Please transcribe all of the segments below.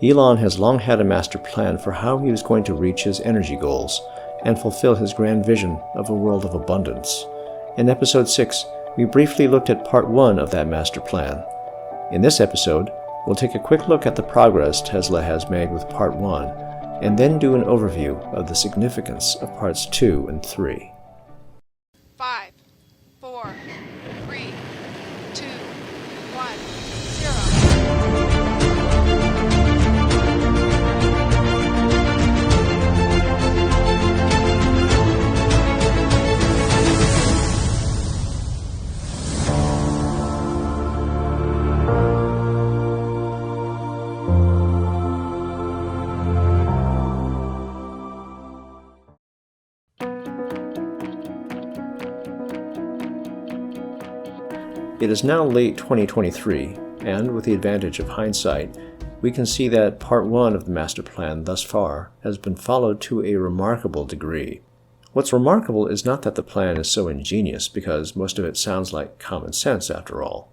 Elon has long had a master plan for how he was going to reach his energy goals and fulfill his grand vision of a world of abundance. In episode 6, we briefly looked at part 1 of that master plan. In this episode, we'll take a quick look at the progress Tesla has made with part 1, and then do an overview of the significance of parts 2 and 3. 5, 4, 3, 2, 1, 0. It is now late 2023, and with the advantage of hindsight, we can see that part 1 of the master plan thus far has been followed to a remarkable degree. What's remarkable is not that the plan is so ingenious, because most of it sounds like common sense after all,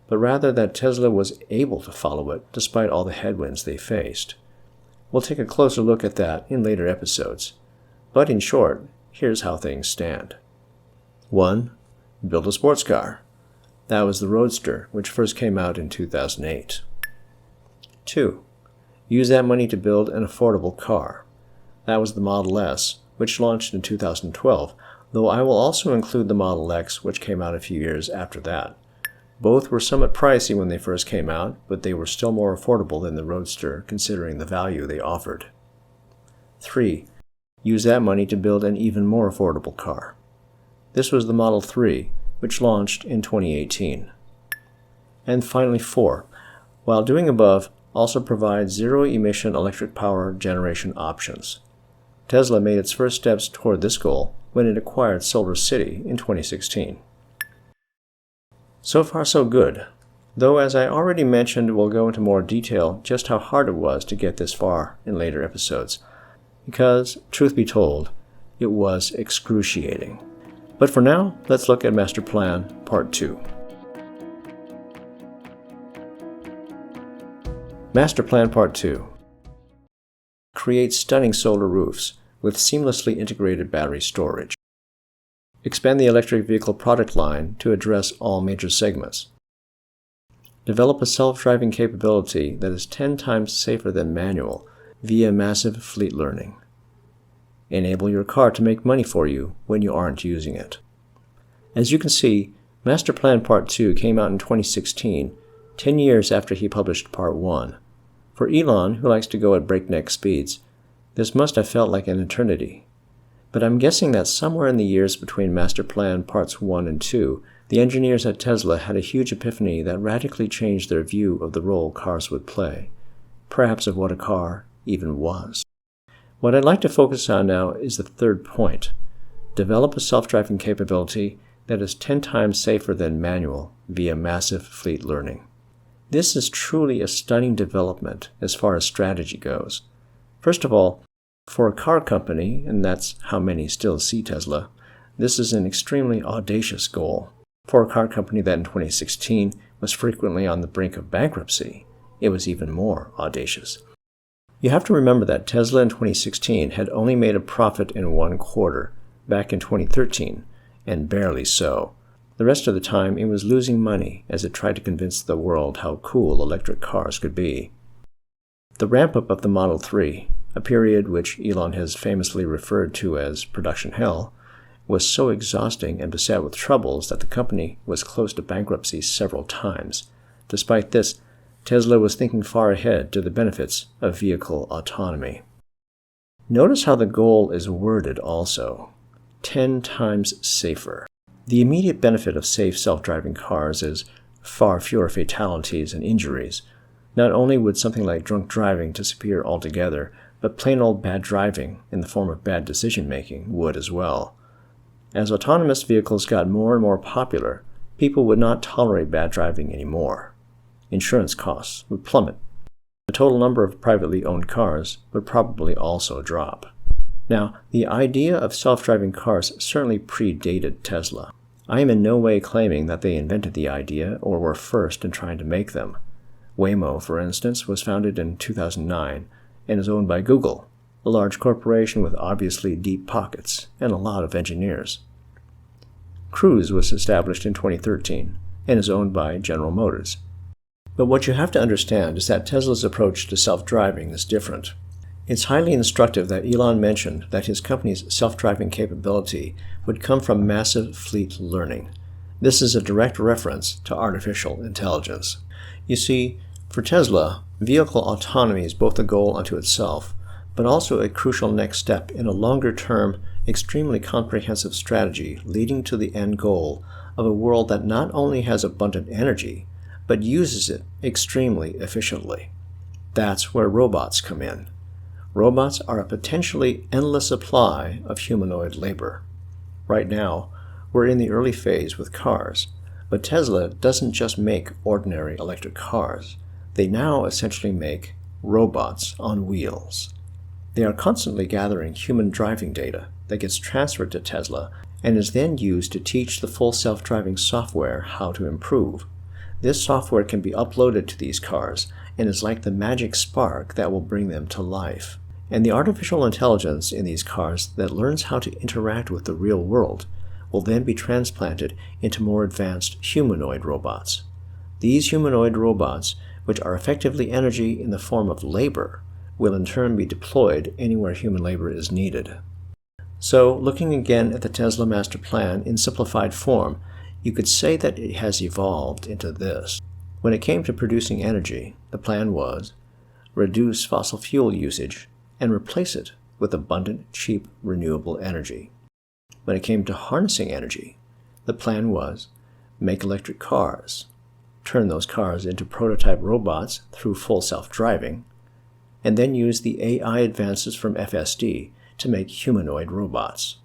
but rather that Tesla was able to follow it despite all the headwinds they faced. We'll take a closer look at that in later episodes, but in short, here's how things stand. 1. Build a sports car. That was the Roadster, which first came out in 2008. 2. Use that money to build an affordable car. That was the Model S, which launched in 2012, though I will also include the Model X, which came out a few years after that. Both were somewhat pricey when they first came out, but they were still more affordable than the Roadster, considering the value they offered. 3. Use that money to build an even more affordable car. This was the Model 3, which launched in 2018. And finally 4. While doing above, also provide zero-emission electric power generation options. Tesla made its first steps toward this goal when it acquired Solar City in 2016. So far so good, though as I already mentioned, we'll go into more detail just how hard it was to get this far in later episodes, because, truth be told, it was excruciating. But for now, let's look at Master Plan Part 2. Master Plan Part 2. Create stunning solar roofs with seamlessly integrated battery storage. Expand the electric vehicle product line to address all major segments. Develop a self-driving capability that is 10 times safer than manual via massive fleet learning. Enable your car to make money for you when you aren't using it. As you can see, Master Plan Part 2 came out in 2016, 10 years after he published Part 1. For Elon, who likes to go at breakneck speeds, this must have felt like an eternity. But I'm guessing that somewhere in the years between Master Plan Parts 1 and 2, the engineers at Tesla had a huge epiphany that radically changed their view of the role cars would play, perhaps of what a car even was. What I'd like to focus on now is the third point. Develop a self-driving capability that is 10 times safer than manual via massive fleet learning. This is truly a stunning development as far as strategy goes. First of all, for a car company, and that's how many still see Tesla, this is an extremely audacious goal. For a car company that in 2016 was frequently on the brink of bankruptcy, it was even more audacious. You have to remember that Tesla in 2016 had only made a profit in one quarter, back in 2013, and barely so. The rest of the time it was losing money as it tried to convince the world how cool electric cars could be. The ramp-up of the Model 3, a period which Elon has famously referred to as production hell, was so exhausting and beset with troubles that the company was close to bankruptcy several times. Despite this, Tesla was thinking far ahead to the benefits of vehicle autonomy. Notice how the goal is worded also. 10 times safer. The immediate benefit of safe self-driving cars is far fewer fatalities and injuries. Not only would something like drunk driving disappear altogether, but plain old bad driving, in the form of bad decision-making, would as well. As autonomous vehicles got more and more popular, people would not tolerate bad driving anymore. Insurance costs would plummet. The total number of privately owned cars would probably also drop. Now, the idea of self-driving cars certainly predated Tesla. I am in no way claiming that they invented the idea or were first in trying to make them. Waymo, for instance, was founded in 2009 and is owned by Google, a large corporation with obviously deep pockets and a lot of engineers. Cruise was established in 2013 and is owned by General Motors. But what you have to understand is that Tesla's approach to self-driving is different. It's highly instructive that Elon mentioned that his company's self-driving capability would come from massive fleet learning. This is a direct reference to artificial intelligence. You see, for Tesla, vehicle autonomy is both a goal unto itself, but also a crucial next step in a longer-term, extremely comprehensive strategy leading to the end goal of a world that not only has abundant energy, but uses it extremely efficiently. That's where robots come in. Robots are a potentially endless supply of humanoid labor. Right now, we're in the early phase with cars, but Tesla doesn't just make ordinary electric cars. They now essentially make robots on wheels. They are constantly gathering human driving data that gets transferred to Tesla and is then used to teach the full self-driving software how to improve. This software can be uploaded to these cars and is like the magic spark that will bring them to life. And the artificial intelligence in these cars that learns how to interact with the real world will then be transplanted into more advanced humanoid robots. These humanoid robots, which are effectively energy in the form of labor, will in turn be deployed anywhere human labor is needed. So, looking again at the Tesla master plan in simplified form, you could say that it has evolved into this. When it came to producing energy, the plan was reduce fossil fuel usage and replace it with abundant, cheap, renewable energy. When it came to harnessing energy, the plan was make electric cars, turn those cars into prototype robots through full self-driving, and then use the AI advances from FSD to make humanoid robots.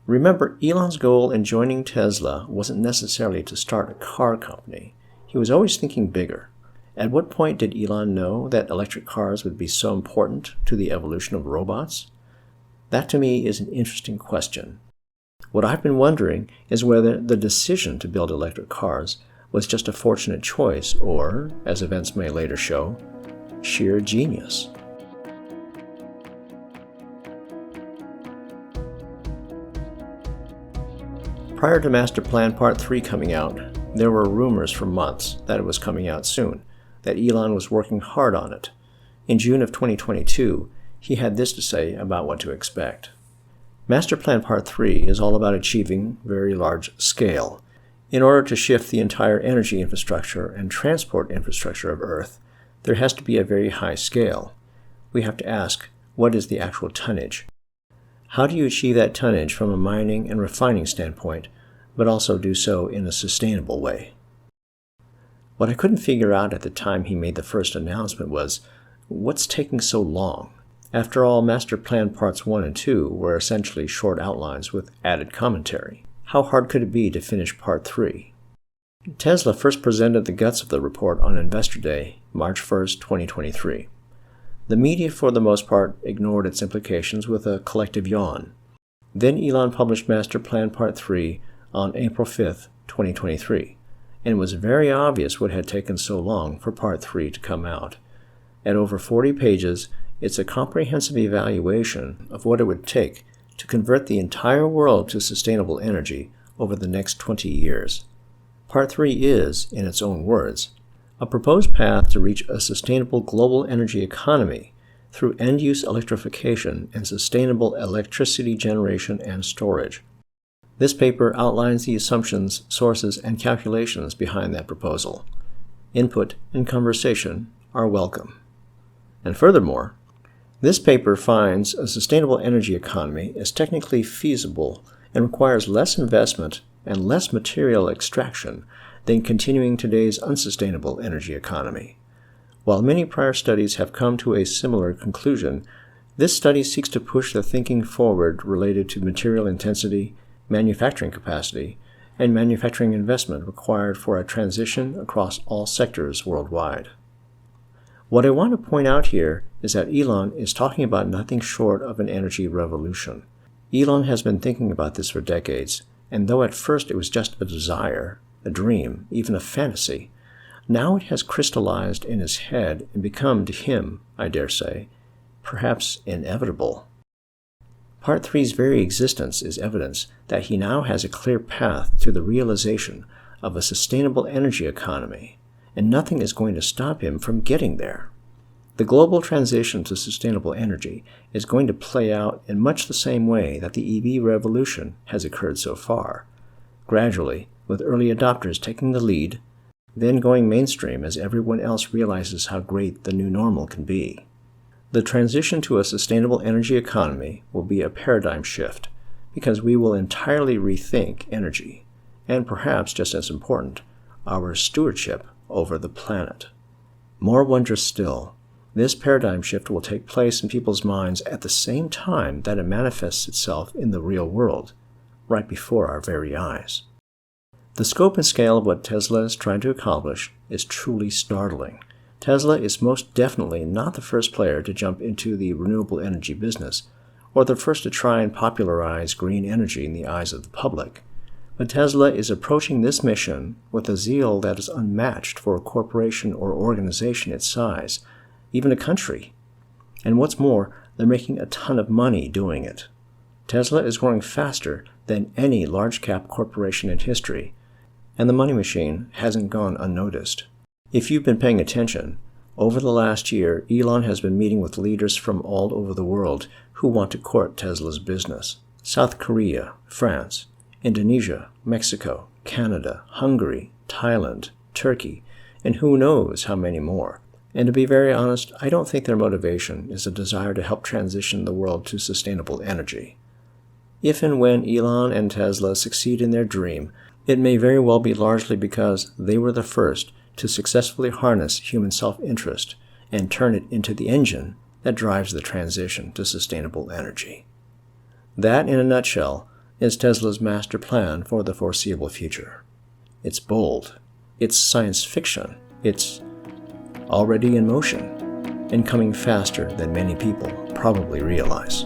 Remember, Elon's goal in joining Tesla wasn't necessarily to start a car company. He was always thinking bigger. At what point did Elon know that electric cars would be so important to the evolution of robots? That to me is an interesting question. What I've been wondering is whether the decision to build electric cars was just a fortunate choice or, as events may later show, sheer genius. Prior to Master Plan Part 3 coming out, there were rumors for months that it was coming out soon, that Elon was working hard on it. In June of 2022, he had this to say about what to expect. Master Plan Part 3 is all about achieving very large scale. In order to shift the entire energy infrastructure and transport infrastructure of Earth, there has to be a very high scale. We have to ask, what is the actual tonnage? How do you achieve that tonnage from a mining and refining standpoint, but also do so in a sustainable way? What I couldn't figure out at the time he made the first announcement was, what's taking so long? After all, Master Plan Parts 1 and 2 were essentially short outlines with added commentary. How hard could it be to finish Part 3? Tesla first presented the guts of the report on Investor Day, March 1, 2023. The media, for the most part, ignored its implications with a collective yawn. Then Elon published Master Plan Part 3 on April 5, 2023, and it was very obvious what had taken so long for Part 3 to come out. At over 40 pages, it's a comprehensive evaluation of what it would take to convert the entire world to sustainable energy over the next 20 years. Part 3 is, in its own words, a proposed path to reach a sustainable global energy economy through end-use electrification and sustainable electricity generation and storage. This paper outlines the assumptions, sources, and calculations behind that proposal. Input and conversation are welcome. And furthermore, this paper finds a sustainable energy economy is technically feasible and requires less investment and less material extraction than continuing today's unsustainable energy economy. While many prior studies have come to a similar conclusion, this study seeks to push the thinking forward related to material intensity, manufacturing capacity, and manufacturing investment required for a transition across all sectors worldwide. What I want to point out here is that Elon is talking about nothing short of an energy revolution. Elon has been thinking about this for decades, and though at first it was just a desire, a dream, even a fantasy, Now it has crystallized in his head and become to him, I dare say, perhaps inevitable. Part 3's very existence is evidence that he now has a clear path to the realization of a sustainable energy economy, and nothing is going to stop him from getting there. The global transition to sustainable energy is going to play out in much the same way that the EV revolution has occurred so far, gradually, with early adopters taking the lead, then going mainstream as everyone else realizes how great the new normal can be. The transition to a sustainable energy economy will be a paradigm shift, because we will entirely rethink energy, and perhaps just as important, our stewardship over the planet. More wondrous still, this paradigm shift will take place in people's minds at the same time that it manifests itself in the real world, right before our very eyes. The scope and scale of what Tesla is trying to accomplish is truly startling. Tesla is most definitely not the first player to jump into the renewable energy business, or the first to try and popularize green energy in the eyes of the public. But Tesla is approaching this mission with a zeal that is unmatched for a corporation or organization its size, even a country. And what's more, they're making a ton of money doing it. Tesla is growing faster than any large-cap corporation in history, and the money machine hasn't gone unnoticed. If you've been paying attention, over the last year, Elon has been meeting with leaders from all over the world who want to court Tesla's business. South Korea, France, Indonesia, Mexico, Canada, Hungary, Thailand, Turkey, and who knows how many more. And to be very honest, I don't think their motivation is a desire to help transition the world to sustainable energy. If and when Elon and Tesla succeed in their dream, it may very well be largely because they were the first to successfully harness human self-interest and turn it into the engine that drives the transition to sustainable energy. That, in a nutshell, is Tesla's master plan for the foreseeable future. It's bold, it's science fiction, it's already in motion, and coming faster than many people probably realize.